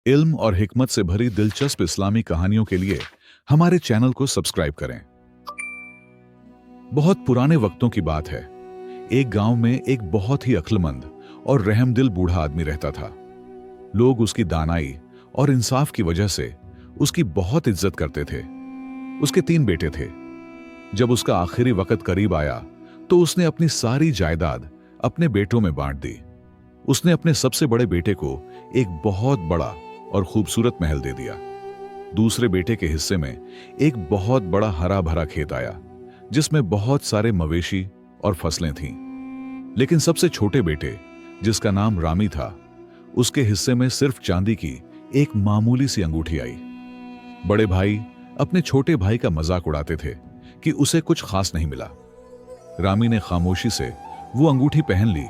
इल्म और हिकमत से भरी दिलचस्प इस्लामी कहानियों के लिए हमारे चैनल को सब्सक्राइब करें। बहुत पुराने वक्तों की बात है। एक गांव में एक बहुत ही अक्लमंद और रहमदिल बूढ़ा आदमी रहता था। लोग उसकी दानाई और इंसाफ की वजह से उसकी बहुत इज्जत करते थे। उसके 3 बेटे थे। जब उसका आखिरी वक्त करीब आया तो उसने अपनी सारी जायदाद अपने बेटों में बांट दी। उसने अपने सबसे बड़े बेटे को एक बहुत बड़ा और खूबसूरत महल दे दिया। दूसरे बेटे के हिस्से में एक बहुत बड़ा हरा भरा खेत आया जिसमें बहुत सारे मवेशी और फसलें थीं। लेकिन सबसे छोटे बेटे, जिसका नाम रामी था, उसके हिस्से में सिर्फ चांदी की एक मामूली सी अंगूठी आई। बड़े भाई अपने छोटे भाई का मजाक उड़ाते थे कि उसे कुछ खास नहीं मिला। रामी ने खामोशी से वो अंगूठी पहन ली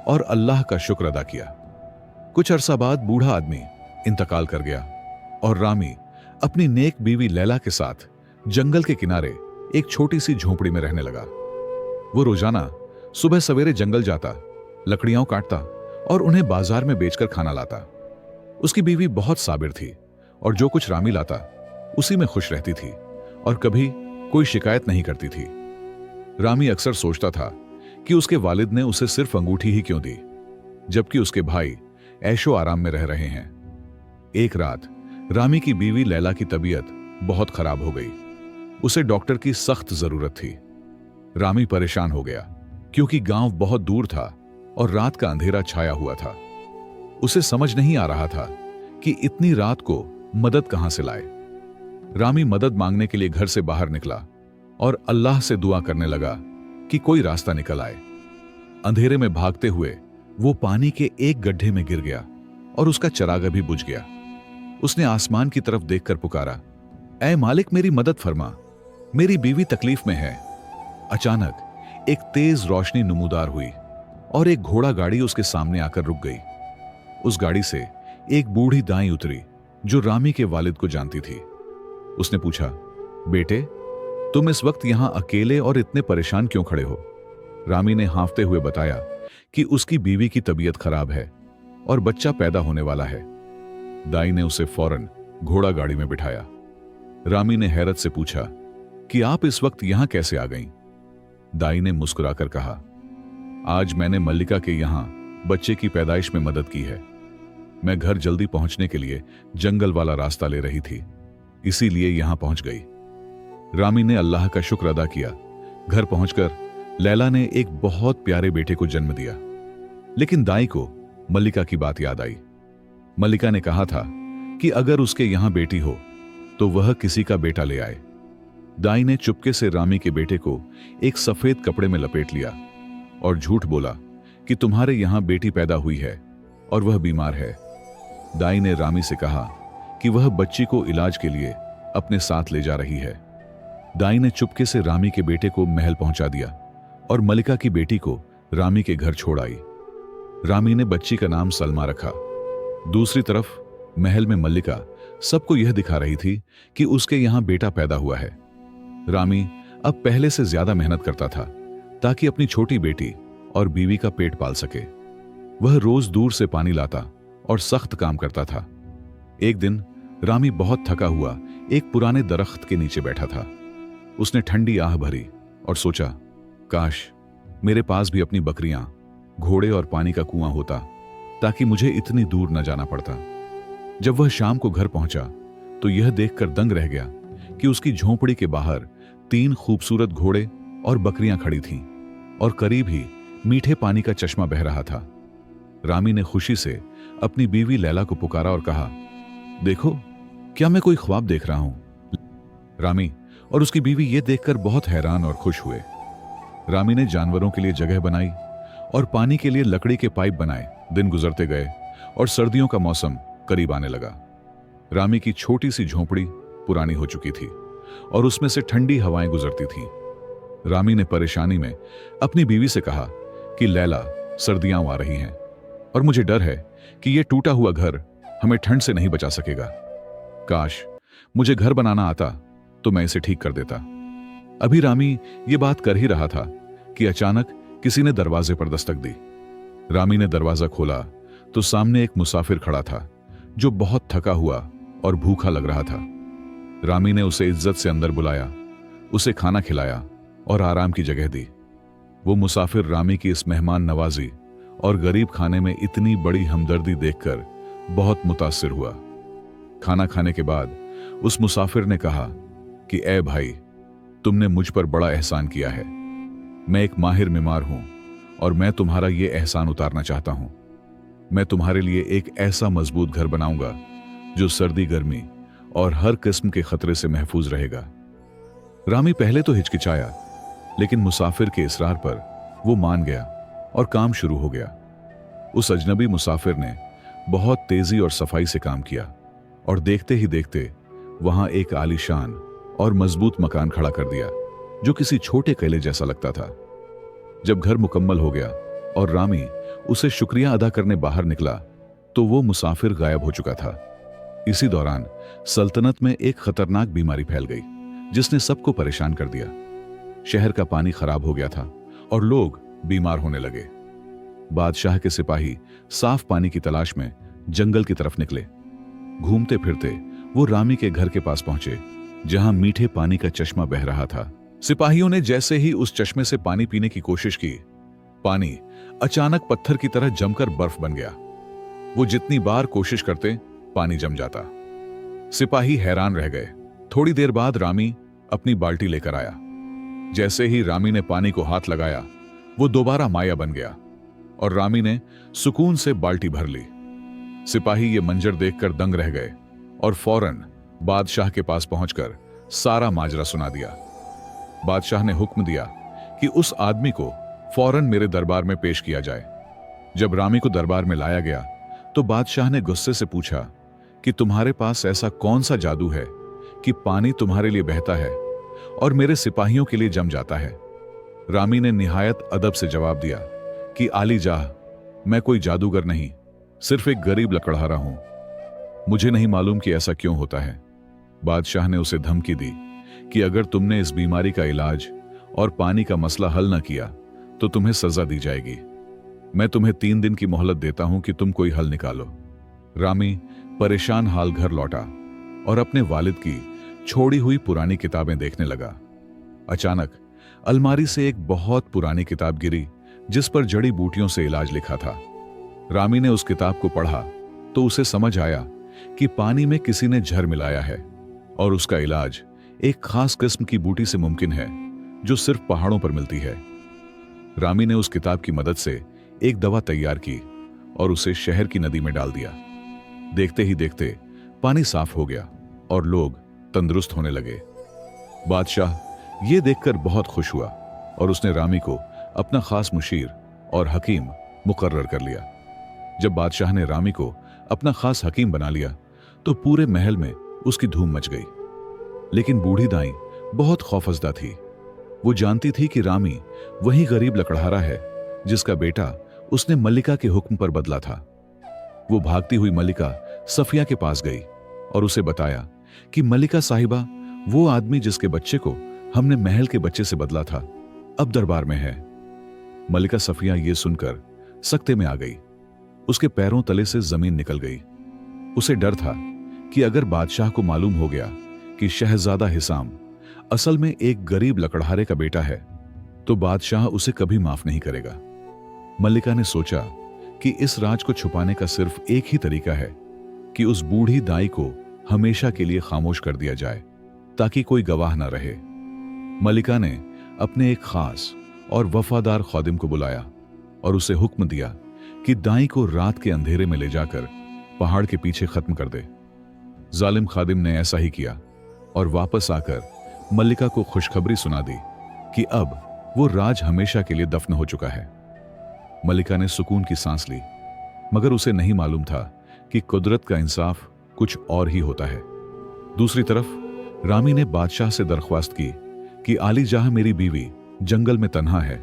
और अल्लाह का शुक्र अदा किया। कुछ अरसा बाद बूढ़ा आदमी इंतकाल कर गया और रामी अपनी नेक बीवी लैला के साथ जंगल के किनारे एक छोटी सी झोपड़ी में रहने लगा। वो रोजाना सुबह सवेरे जंगल जाता, लकड़ियां काटता और उन्हें बाजार में बेचकर खाना लाता। उसकी बीवी बहुत साबिर थी और जो कुछ रामी लाता उसी में खुश रहती थी और कभी कोई शिकायत नहीं करती थी। रामी अक्सर सोचता था कि उसके वालिद ने उसे सिर्फ अंगूठी ही क्यों दी, जबकि उसके भाई ऐशो आराम में रह रहे हैं। एक रात रामी की बीवी लैला की तबीयत बहुत खराब हो गई। उसे डॉक्टर की सख्त जरूरत थी। रामी परेशान हो गया क्योंकि गांव बहुत दूर था और रात का अंधेरा छाया हुआ था। उसे समझ नहीं आ रहा था कि इतनी रात को मदद कहां से लाए। रामी मदद मांगने के लिए घर से बाहर निकला और अल्लाह से दुआ करने लगा कि कोई रास्ता निकल आए। अंधेरे में भागते हुए वो पानी के एक गड्ढे में गिर गया और उसका चरागा भी बुझ गया। उसने आसमान की तरफ देखकर पुकारा, ऐ मालिक मेरी मदद फरमा, मेरी बीवी तकलीफ में है। अचानक एक तेज रोशनी नमूदार हुई और एक घोड़ा गाड़ी उसके सामने आकर रुक गई। उस गाड़ी से एक बूढ़ी दाई उतरी जो रामी के वालिद को जानती थी। उसने पूछा, बेटे तुम इस वक्त यहां अकेले और इतने परेशान क्यों खड़े हो? रामी ने हांफते हुए बताया कि उसकी बीवी की तबीयत खराब है और बच्चा पैदा होने वाला है। दाई ने उसे फौरन घोड़ा गाड़ी में बिठाया। रामी ने हैरत से पूछा कि आप इस वक्त यहां कैसे आ गईं? दाई ने मुस्कुराकर कहा, आज मैंने मल्लिका के यहां बच्चे की पैदाइश में मदद की है। मैं घर जल्दी पहुंचने के लिए जंगल वाला रास्ता ले रही थी, इसीलिए यहां पहुंच गई। रामी ने अल्लाह का शुक्र अदा किया। घर पहुंचकर लैला ने एक बहुत प्यारे बेटे को जन्म दिया। लेकिन दाई को मल्लिका की बात याद आई। मल्लिका ने कहा था कि अगर उसके यहां बेटी हो तो वह किसी का बेटा ले आए। दाई ने चुपके से रामी के बेटे को एक सफेद कपड़े में लपेट लिया और झूठ बोला कि तुम्हारे यहां बेटी पैदा हुई है और वह बीमार है। दाई ने रामी से कहा कि वह बच्ची को इलाज के लिए अपने साथ ले जा रही है। दाई ने चुपके से रामी के बेटे को महल पहुंचा दिया और मल्लिका की बेटी को रामी के घर छोड़ आई। रामी ने बच्ची का नाम सलमा रखा। दूसरी तरफ महल में मल्लिका सबको यह दिखा रही थी कि उसके यहां बेटा पैदा हुआ है। रामी अब पहले से ज्यादा मेहनत करता था ताकि अपनी छोटी बेटी और बीवी का पेट पाल सके। वह रोज दूर से पानी लाता और सख्त काम करता था। एक दिन रामी बहुत थका हुआ एक पुराने दरख्त के नीचे बैठा था। उसने ठंडी आह भरी और सोचा, काश मेरे पास भी अपनी बकरियां, घोड़े और पानी का कुआं होता ताकि मुझे इतनी दूर न जाना पड़ता। जब वह शाम को घर पहुंचा तो यह देखकर दंग रह गया कि उसकी झोंपड़ी के बाहर 3 खूबसूरत घोड़े और बकरियां खड़ी थीं और करीब ही मीठे पानी का चश्मा बह रहा था। रामी ने खुशी से अपनी बीवी लैला को पुकारा और कहा, देखो क्या मैं कोई ख्वाब देख रहा हूं? रामी और उसकी बीवी ये देखकर बहुत हैरान और खुश हुए। रामी ने जानवरों के लिए जगह बनाई और पानी के लिए लकड़ी के पाइप बनाए। दिन गुजरते गए और सर्दियों का मौसम करीब आने लगा। रामी की छोटी सी झोंपड़ी पुरानी हो चुकी थी और उसमें से ठंडी हवाएं गुजरती थीं। रामी ने परेशानी में अपनी बीवी से कहा कि लैला, सर्दियां आ रही हैं और मुझे डर है कि यह टूटा हुआ घर हमें ठंड से नहीं बचा सकेगा। काश मुझे घर बनाना आता तो मैं इसे ठीक कर देता। अभी रामी ये बात कर ही रहा था कि अचानक किसी ने दरवाजे पर दस्तक दी। रामी ने दरवाजा खोला तो सामने एक मुसाफिर खड़ा था जो बहुत थका हुआ और भूखा लग रहा था। रामी ने उसे इज्जत से अंदर बुलाया, उसे खाना खिलाया और आराम की जगह दी। वो मुसाफिर रामी की इस मेहमान नवाजी और गरीब खाने में इतनी बड़ी हमदर्दी देखकर बहुत मुतासिर हुआ। खाना खाने के बाद उस मुसाफिर ने कहा कि ए भाई, तुमने मुझ पर बड़ा एहसान किया है। मैं एक माहिर बीमार हूं और मैं तुम्हारा ये एहसान उतारना चाहता हूं। मैं तुम्हारे लिए एक ऐसा मजबूत घर बनाऊंगा जो सर्दी गर्मी और हर किस्म के खतरे से महफूज रहेगा। रामी पहले तो हिचकिचाया, लेकिन मुसाफिर के इसरार पर वो मान गया और काम शुरू हो गया। उस अजनबी मुसाफिर ने बहुत तेजी और सफाई से काम किया और देखते ही देखते वहां एक आलीशान और मजबूत मकान खड़ा कर दिया जो किसी छोटे किले जैसा लगता था। जब घर मुकम्मल हो गया और रामी उसे शुक्रिया अदा करने बाहर निकला तो वो मुसाफिर गायब हो चुका था। इसी दौरान सल्तनत में एक खतरनाक बीमारी फैल गई जिसने सबको परेशान कर दिया। शहर का पानी खराब हो गया था और लोग बीमार होने लगे। बादशाह के सिपाही साफ पानी की तलाश में जंगल की तरफ निकले। घूमते फिरते वो रामी के घर के पास पहुंचे जहां मीठे पानी का चश्मा बह रहा था। सिपाहियों ने जैसे ही उस चश्मे से पानी पीने की कोशिश की, पानी अचानक पत्थर की तरह जमकर बर्फ बन गया। वो जितनी बार कोशिश करते पानी जम जाता। सिपाही हैरान रह गए। थोड़ी देर बाद रामी अपनी बाल्टी लेकर आया। जैसे ही रामी ने पानी को हाथ लगाया, वो दोबारा माया बन गया और रामी ने सुकून से बाल्टी भर ली। सिपाही ये मंजर देखकर दंग रह गए और फौरन बादशाह के पास पहुंचकर सारा माजरा सुना दिया। बादशाह ने हुक्म दिया कि उस आदमी को फौरन मेरे दरबार में पेश किया जाए। जब रामी को दरबार में लाया गया तो बादशाह ने गुस्से से पूछा कि तुम्हारे पास ऐसा कौन सा जादू है कि पानी तुम्हारे लिए बहता है और मेरे सिपाहियों के लिए जम जाता है। रामी ने निहायत अदब से जवाब दिया कि आली जाह, मैं कोई जादूगर नहीं, सिर्फ एक गरीब लकड़हारा हूं। मुझे नहीं मालूम कि ऐसा क्यों होता है। बादशाह ने उसे धमकी दी कि अगर तुमने इस बीमारी का इलाज और पानी का मसला हल न किया तो तुम्हें सजा दी जाएगी। मैं तुम्हें 3 दिन की मोहलत देता हूं कि तुम कोई हल निकालो। रामी परेशान हाल घर लौटा और अपने वालिद की छोड़ी हुई पुरानी किताबें देखने लगा। अचानक अलमारी से एक बहुत पुरानी किताब गिरी जिस पर जड़ी बूटियों से इलाज लिखा था। रामी ने उस किताब को पढ़ा तो उसे समझ आया कि पानी में किसी ने जहर मिलाया है और उसका इलाज एक खास किस्म की बूटी से मुमकिन है जो सिर्फ पहाड़ों पर मिलती है। रामी ने उस किताब की मदद से एक दवा तैयार की और उसे शहर की नदी में डाल दिया। देखते ही देखते पानी साफ हो गया और लोग तंदुरुस्त होने लगे। बादशाह ये देखकर बहुत खुश हुआ और उसने रामी को अपना खास मुशीर और हकीम मुकर्रर कर लिया। जब बादशाह ने रामी को अपना खास हकीम बना लिया तो पूरे महल में उसकी धूम मच गई। लेकिन बूढ़ी दाई बहुत खौफजदा थी। वो जानती थी कि रामी वही गरीब लकड़हारा है जिसका बेटा उसने मल्लिका के हुक्म पर बदला था। वो भागती हुई मल्लिका सफिया के पास गई और उसे बताया कि मल्लिका साहिबा, वो आदमी जिसके बच्चे को हमने महल के बच्चे से बदला था अब दरबार में है। मल्लिका सफिया ये सुनकर सकते में आ गई। उसके पैरों तले से जमीन निकल गई। उसे डर था कि अगर बादशाह को मालूम हो गया कि शहजादा हिसाम असल में एक गरीब लकड़हारे का बेटा है तो बादशाह उसे कभी माफ नहीं करेगा। मल्लिका ने सोचा कि इस राज को छुपाने का सिर्फ एक ही तरीका है कि उस बूढ़ी दाई को हमेशा के लिए खामोश कर दिया जाए ताकि कोई गवाह न रहे। मल्लिका ने अपने एक खास और वफादार खादिम को बुलाया और उसे हुक्म दिया कि दाई को रात के अंधेरे में ले जाकर पहाड़ के पीछे खत्म कर दे। जालिम खादिम ने ऐसा ही किया और वापस आकर मल्लिका को खुशखबरी सुना दी कि अब वो राज हमेशा के लिए दफन हो चुका है। मल्लिका ने सुकून की सांस ली, मगर उसे नहीं मालूम था कि कुदरत का इंसाफ कुछ और ही होता है। दूसरी तरफ रामी ने बादशाह से दरख्वास्त की कि आली जाह, मेरी बीवी जंगल में तन्हा है।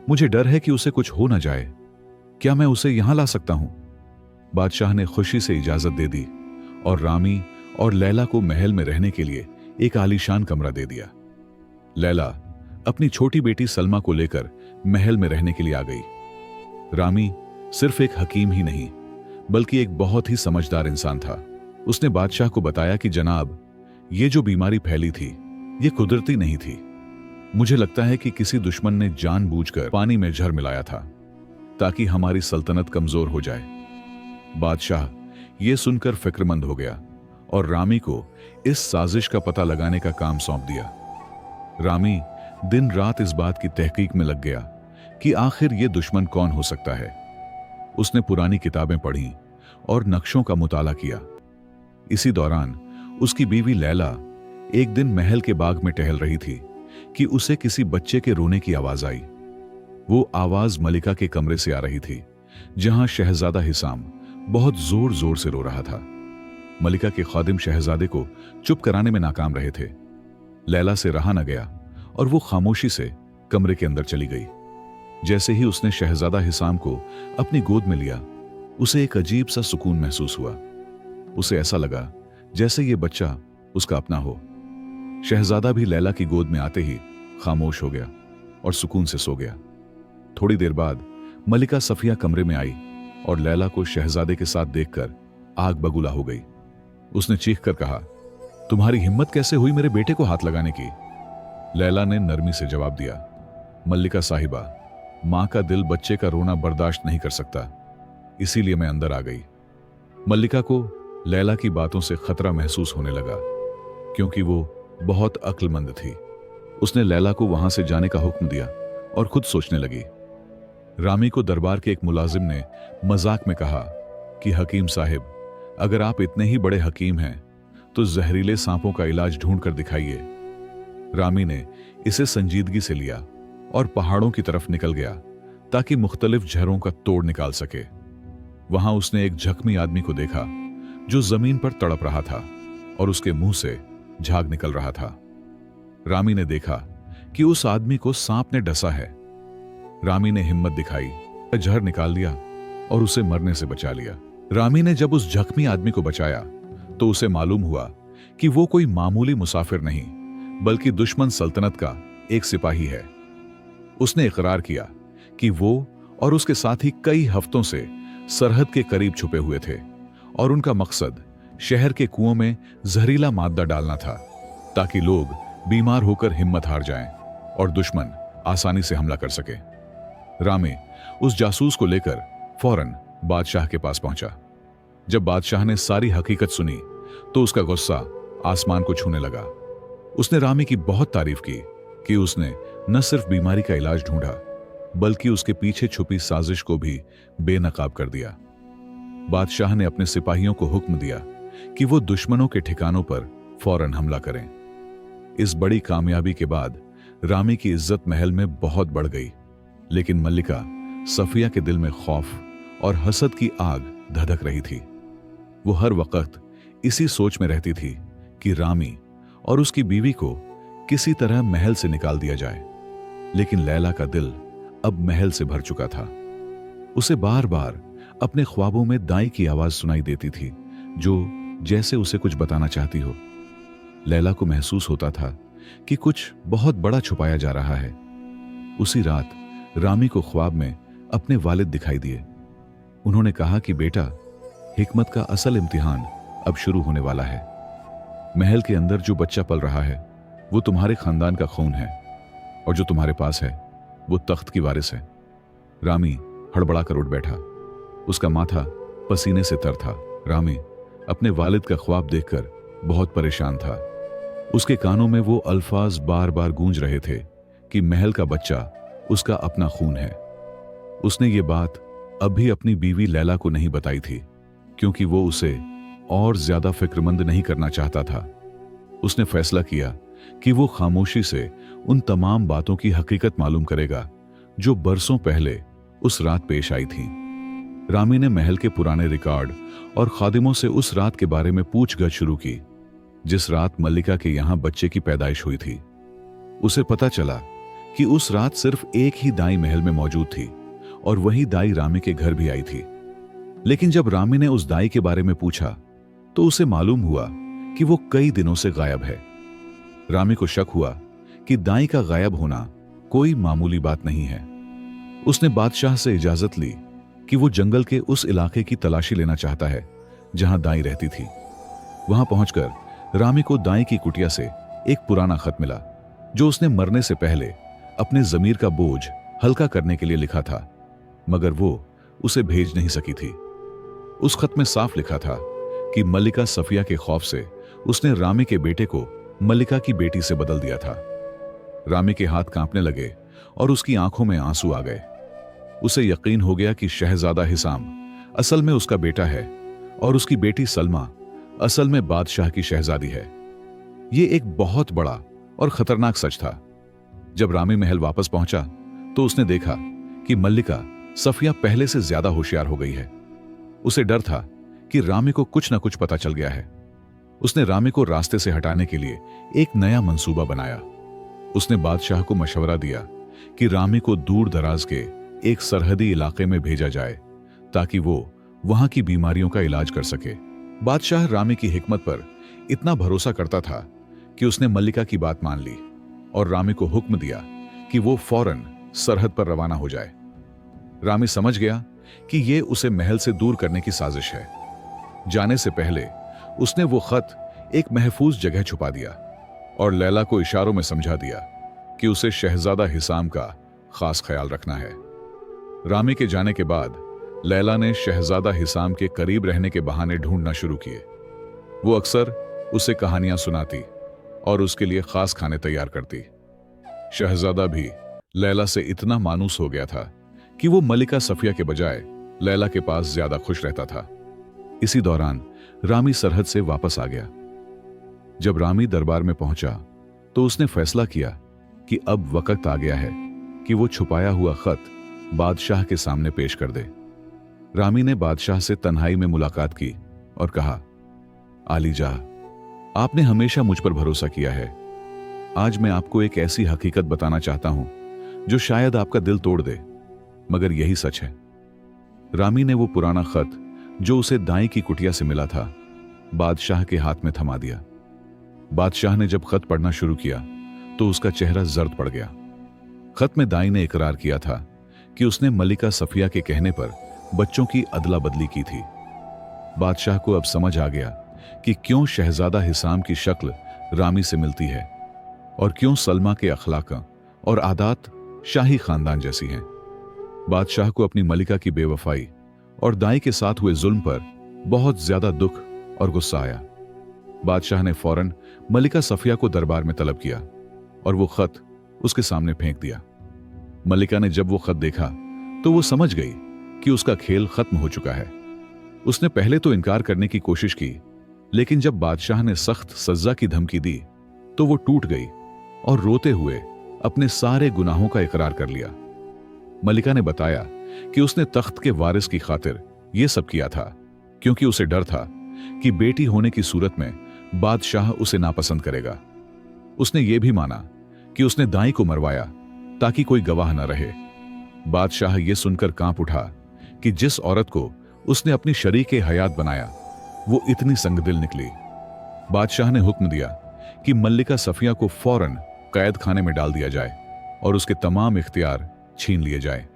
मुझे डर है कि उसे कुछ हो ना जाए। क्या मैं उसे यहां ला सकता हूं? बादशाह ने खुशी से इजाजत दे दी और रामी और लैला को महल में रहने के लिए एक आलीशान कमरा दे दिया। लैला अपनी छोटी बेटी सलमा को लेकर महल में रहने के लिए आ गई। रामी सिर्फ एक हकीम ही नहीं बल्कि एक बहुत ही समझदार इंसान था। उसने बादशाह को बताया कि जनाब, ये जो बीमारी फैली थी ये कुदरती नहीं थी। मुझे लगता है कि किसी दुश्मन ने जानबूझकर पानी में जहर मिलाया था ताकि हमारी सल्तनत कमजोर हो जाए। बादशाह ये सुनकर फिक्रमंद हो गया और रामी को इस साजिश का पता लगाने का काम सौंप दिया। रामी दिन रात इस बात की तहकीक में लग गया कि आखिर ये दुश्मन कौन हो सकता है। उसने पुरानी किताबें पढ़ी और नक्शों का मुताला किया। इसी दौरान उसकी बीवी लैला एक दिन महल के बाग में टहल रही थी कि उसे किसी बच्चे के रोने की आवाज आई। वो आवाज मलिका के कमरे से आ रही थी, जहां शहजादा हिसाम बहुत जोर जोर से रो रहा था। मलिका के खादिम शहजादे को चुप कराने में नाकाम रहे थे। लैला से रहा न गया और वो खामोशी से कमरे के अंदर चली गई। जैसे ही उसने शहजादा हिसाम को अपनी गोद में लिया, उसे एक अजीब सा सुकून महसूस हुआ। उसे ऐसा लगा जैसे ये बच्चा उसका अपना हो। शहजादा भी लैला की गोद में आते ही खामोश हो गया और सुकून से सो गया। थोड़ी देर बाद मलिका सफिया कमरे में आई और लैला को शहजादे के साथ देखकर आग बगुला हो गई। उसने चीख कर कहा, तुम्हारी हिम्मत कैसे हुई मेरे बेटे को हाथ लगाने की? लैला ने नरमी से जवाब दिया, मल्लिका साहिबा, मां का दिल बच्चे का रोना बर्दाश्त नहीं कर सकता, इसीलिए मैं अंदर आ गई। मल्लिका को लैला की बातों से खतरा महसूस होने लगा क्योंकि वो बहुत अक्लमंद थी। उसने लैला को वहां से जाने का हुक्म दिया और खुद सोचने लगी। रामी को दरबार के एक मुलाजिम ने मजाक में कहा कि हकीम साहिब, अगर आप इतने ही बड़े हकीम हैं तो जहरीले सांपों का इलाज ढूंढ कर दिखाइए। रामी ने इसे संजीदगी से लिया और पहाड़ों की तरफ निकल गया ताकि मुख्तलिफ जहरों का तोड़ निकाल सके। वहां उसने एक जख्मी आदमी को देखा जो जमीन पर तड़प रहा था और उसके मुंह से झाग निकल रहा था। रामी ने देखा कि उस आदमी को सांप ने डसा है। रामी ने हिम्मत दिखाई, जहर निकाल लिया और उसे मरने से बचा लिया। रामी ने जब उस जख्मी आदमी को बचाया तो उसे मालूम हुआ कि वो कोई मामूली मुसाफिर नहीं बल्कि दुश्मन सल्तनत का एक सिपाही है। उसने इकरार किया कि वो और उसके साथी कई हफ्तों से सरहद के करीब छुपे हुए थे और उनका मकसद शहर के कुओं में जहरीला मादा डालना था ताकि लोग बीमार होकर हिम्मत हार जाएं और दुश्मन आसानी से हमला कर सके। रामी उस जासूस को लेकर फौरन बादशाह के पास पहुंचा। जब बादशाह ने सारी हकीकत सुनी तो उसका गुस्सा आसमान को छूने लगा। उसने रामी की बहुत तारीफ की कि उसने न सिर्फ बीमारी का इलाज ढूंढा बल्कि उसके पीछे छुपी साजिश को भी बेनकाब कर दिया। बादशाह ने अपने सिपाहियों को हुक्म दिया कि वो दुश्मनों के ठिकानों पर फौरन हमला करें। इस बड़ी कामयाबी के बाद रामी की इज्जत महल में बहुत बढ़ गई, लेकिन मल्लिका सफिया के दिल में खौफ और हसद की आग धधक रही थी। वो हर वक्त इसी सोच में रहती थी कि रामी और उसकी बीवी को किसी तरह महल से निकाल दिया जाए। लेकिन लैला का दिल अब महल से भर चुका था। उसे बार बार अपने ख्वाबों में दाई की आवाज सुनाई देती थी जो जैसे उसे कुछ बताना चाहती हो। लैला को महसूस होता था कि कुछ बहुत बड़ा छुपाया जा रहा है। उसी रात रामी को ख्वाब में अपने वालिद दिखाई दिए। उन्होंने कहा कि बेटा, हिकमत का असल इम्तिहान अब शुरू होने वाला है। महल के अंदर जो बच्चा पल रहा है वो तुम्हारे खानदान का खून है और जो तुम्हारे पास है वो तख्त की वारिस है। रामी हड़बड़ा कर उठ बैठा। उसका माथा पसीने से तर था। रामी अपने वालिद का ख्वाब देखकर बहुत परेशान था। उसके कानों में वो अल्फाज बार बार गूंज रहे थे कि महल का बच्चा उसका अपना खून है। उसने ये बात अभी अपनी बीवी लैला को नहीं बताई थी क्योंकि वो उसे और ज्यादा फिक्रमंद नहीं करना चाहता था। उसने फैसला किया कि वो खामोशी से उन तमाम बातों की हकीकत मालूम करेगा जो बरसों पहले उस रात पेश आई थी। रामी ने महल के पुराने रिकॉर्ड और खादिमों से उस रात के बारे में पूछगछ शुरू की जिस रात मल्लिका के यहां बच्चे की पैदाइश हुई थी। उसे पता चला कि उस रात सिर्फ एक ही दाई महल में मौजूद थी और वही दाई रामी के घर भी आई थी। लेकिन जब रामी ने उस दाई के बारे में पूछा तो उसे मालूम हुआ कि वो कई दिनों से गायब है। रामी को शक हुआ कि दाई का गायब होना कोई मामूली बात नहीं है। उसने बादशाह से इजाजत ली कि वो जंगल के उस इलाके की तलाशी लेना चाहता है जहां दाई रहती थी। वहां पहुंचकर रामी को दाई की कुटिया से एक पुराना खत मिला जो उसने मरने से पहले अपने जमीर का बोझ हल्का करने के लिए लिखा था, मगर वो उसे भेज नहीं सकी थी। उस खत में साफ लिखा था कि मल्लिका सफिया के खौफ से उसने रामी के बेटे को मल्लिका की बेटी से बदल दिया था। रामी के हाथ कांपने लगे और उसकी आंखों में आंसू आ गए। उसे यकीन हो गया कि शहजादा हिसाम असल में उसका बेटा है और उसकी बेटी सलमा असल में बादशाह की शहजादी है। यह एक बहुत बड़ा और खतरनाक सच था। जब रामी महल वापस पहुंचा तो उसने देखा कि मल्लिका सफिया पहले से ज्यादा होशियार हो गई है। उसे डर था कि रामी को कुछ न कुछ पता चल गया है। उसने रामी को रास्ते से हटाने के लिए एक नया मंसूबा बनाया। उसने बादशाह को मशवरा दिया कि रामी को दूर दराज के एक सरहदी इलाके में भेजा जाए ताकि वो वहां की बीमारियों का इलाज कर सके। बादशाह रामी की हिकमत पर इतना भरोसा करता था कि उसने मल्लिका की बात मान ली और रामी को हुक्म दिया कि वो फौरन सरहद पर रवाना हो जाए। रामी समझ गया कि ये उसे महल से दूर करने की साजिश है। जाने से पहले उसने वो खत एक महफूज जगह छुपा दिया और लैला को इशारों में समझा दिया कि उसे शहजादा हिसाम का खास ख्याल रखना है। रामी के जाने के बाद लैला ने शहजादा हिसाम के करीब रहने के बहाने ढूंढना शुरू किए। वो अक्सर उसे कहानियां सुनाती और उसके लिए खास खाने तैयार करती। शहजादा भी लैला से इतना मानूस हो गया था कि वो मल्लिका सफिया के बजाय लैला के पास ज्यादा खुश रहता था। इसी दौरान रामी सरहद से वापस आ गया। जब रामी दरबार में पहुंचा तो उसने फैसला किया कि अब वक्त आ गया है कि वो छुपाया हुआ खत बादशाह के सामने पेश कर दे। रामी ने बादशाह से तन्हाई में मुलाकात की और कहा, आलीजाह, आपने हमेशा मुझ पर भरोसा किया है। आज मैं आपको एक ऐसी हकीकत बताना चाहता हूं जो शायद आपका दिल तोड़ दे, मगर यही सच है। रामी ने वो पुराना खत जो उसे दाई की कुटिया से मिला था बादशाह के हाथ में थमा दिया। बादशाह ने जब खत पढ़ना शुरू किया तो उसका चेहरा जर्द पड़ गया। खत में दाई ने इकरार किया था कि उसने मल्लिका सफिया के कहने पर बच्चों की अदला बदली की थी। बादशाह को अब समझ आ गया कि क्यों शहजादा हिसाम की शक्ल रामी से मिलती है और क्यों सलमा के अखलाक और आदात शाही खानदान जैसी हैं। बादशाह को अपनी मल्लिका की बेवफाई और दाई के साथ हुए जुल्म पर बहुत ज्यादा दुख और गुस्सा आया। बादशाह ने फौरन मल्लिका सफिया को दरबार में तलब किया और वो खत उसके सामने फेंक दिया। मल्लिका ने जब वो खत देखा तो वो समझ गई कि उसका खेल खत्म हो चुका है। उसने पहले तो इनकार करने की कोशिश की, लेकिन जब बादशाह ने सख्त सजा की धमकी दी तो वो टूट गई और रोते हुए अपने सारे गुनाहों का इकरार कर लिया। मल्लिका ने बताया कि उसने तख्त के वारिस की खातिर यह सब किया था क्योंकि उसे डर था कि बेटी होने की सूरत में बादशाह उसे नापसंद करेगा। उसने यह भी माना कि उसने दाई को मरवाया ताकि कोई गवाह न रहे। बादशाह यह सुनकर कांप उठा कि जिस औरत को उसने अपनी शरीके हयात बनाया वो इतनी संगदिल निकली। बादशाह ने हुक्म दिया कि मल्लिका सफिया को फौरन कैद खाने में डाल दिया जाए और उसके तमाम इख्तियार छीन लिए जाए।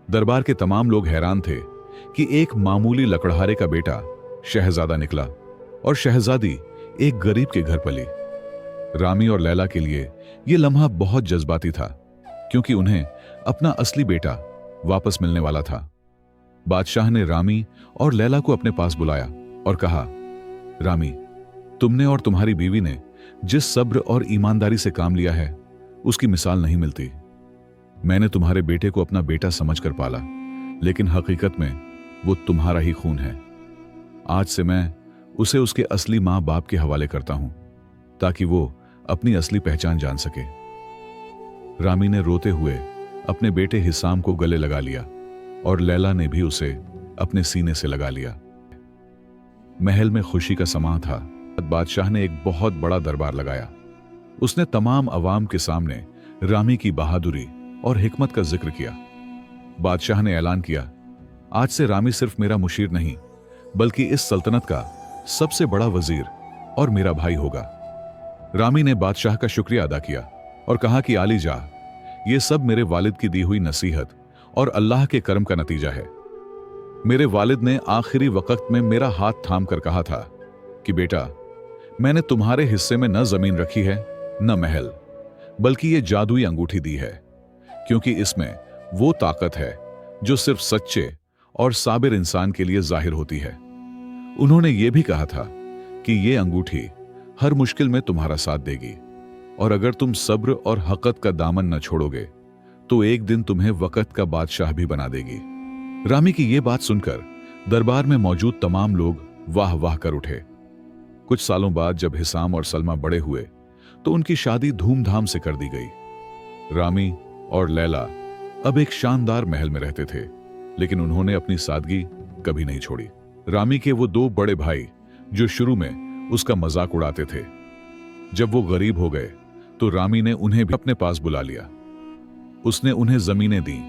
दरबार के तमाम लोग हैरान थे कि एक मामूली लकड़हारे का बेटा शहजादा निकला और शहजादी एक गरीब के घर पली। रामी और लैला के लिए यह लम्हा बहुत जज्बाती था क्योंकि उन्हें अपना असली बेटा वापस मिलने वाला था। बादशाह ने रामी और लैला को अपने पास बुलाया और कहा, रामी, तुमने और तुम्हारी बीवी ने जिस सब्र और ईमानदारी से काम लिया है उसकी मिसाल नहीं मिलती। मैंने तुम्हारे बेटे को अपना बेटा समझकर पाला, लेकिन हकीकत में वो तुम्हारा ही खून है। आज से मैं उसे उसके असली मां बाप के हवाले करता हूं ताकि वो अपनी असली पहचान जान सके। रामी ने रोते हुए अपने बेटे हिसाम को गले लगा लिया और लैला ने भी उसे अपने सीने से लगा लिया। महल में खुशी का समा था। बादशाह ने एक बहुत बड़ा दरबार लगाया। उसने तमाम अवाम के सामने रामी की बहादुरी और हिकमत का जिक्र किया। बादशाह ने ऐलान किया, आज से रामी सिर्फ मेरा मुशीर नहीं बल्कि इस सल्तनत का सबसे बड़ा वजीर और मेरा भाई होगा। रामी ने बादशाह का शुक्रिया अदा किया और कहा कि आलीजाह, यह सब मेरे वालिद की दी हुई नसीहत और अल्लाह के करम का नतीजा है। मेरे वालिद ने आखिरी वक्त में मेरा हाथ थाम कर कहा था कि बेटा, मैंने तुम्हारे हिस्से में न जमीन रखी है न महल, बल्कि ये जादुई अंगूठी दी है, क्योंकि इसमें वो ताकत है जो सिर्फ सच्चे और साबिर इंसान के लिए जाहिर होती है। उन्होंने ये भी कहा था कि ये अंगूठी हर मुश्किल में तुम्हारा साथ देगी, और अगर तुम सब्र और हक़त का दामन न छोड़ोगे तो एक दिन तुम्हें वक़्त का बादशाह भी बना देगी। रामी की ये बात सुनकर दरबार में मौजूद तमाम लोग वाह वाह कर उठे। कुछ सालों बाद जब हिसाम और सलमा बड़े हुए तो उनकी शादी धूमधाम से कर दी गई। रामी और लैला अब एक शानदार महल में रहते थे, लेकिन उन्होंने अपनी सादगी कभी नहीं छोड़ी। रामी के वो दो बड़े भाई जो शुरू में उसका मजाक उड़ाते थे, जब वो गरीब हो गए तो रामी ने उन्हें भी अपने पास बुला लिया। उसने उन्हें जमीनें दी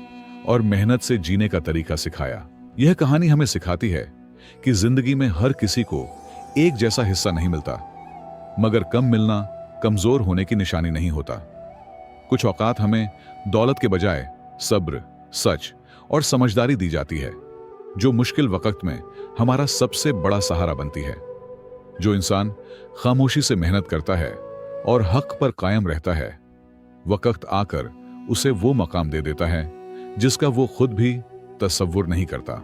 और मेहनत से जीने का तरीका सिखाया। यह कहानी हमें सिखाती है कि जिंदगी में हर किसी को एक जैसा हिस्सा नहीं मिलता, मगर कम मिलना कमजोर होने की निशानी नहीं होता। कुछ औकात हमें दौलत के बजाय सब्र, सच और समझदारी दी जाती है, जो मुश्किल वक्त में हमारा सबसे बड़ा सहारा बनती है। जो इंसान खामोशी से मेहनत करता है और हक पर कायम रहता है, वक्त आकर उसे वो मकाम दे देता है जिसका वो खुद भी तसव्वुर नहीं करता।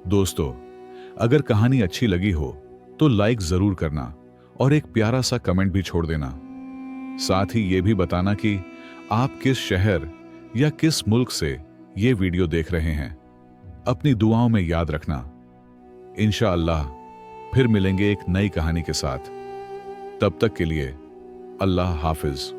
दोस्तों, अगर कहानी अच्छी लगी हो तो लाइक जरूर करना और एक प्यारा सा कमेंट भी छोड़ देना। साथ ही ये भी बताना कि आप किस शहर या किस मुल्क से ये वीडियो देख रहे हैं। अपनी दुआओं में याद रखना। इंशाअल्लाह फिर मिलेंगे एक नई कहानी के साथ। तब तक के लिए अल्लाह हाफिज।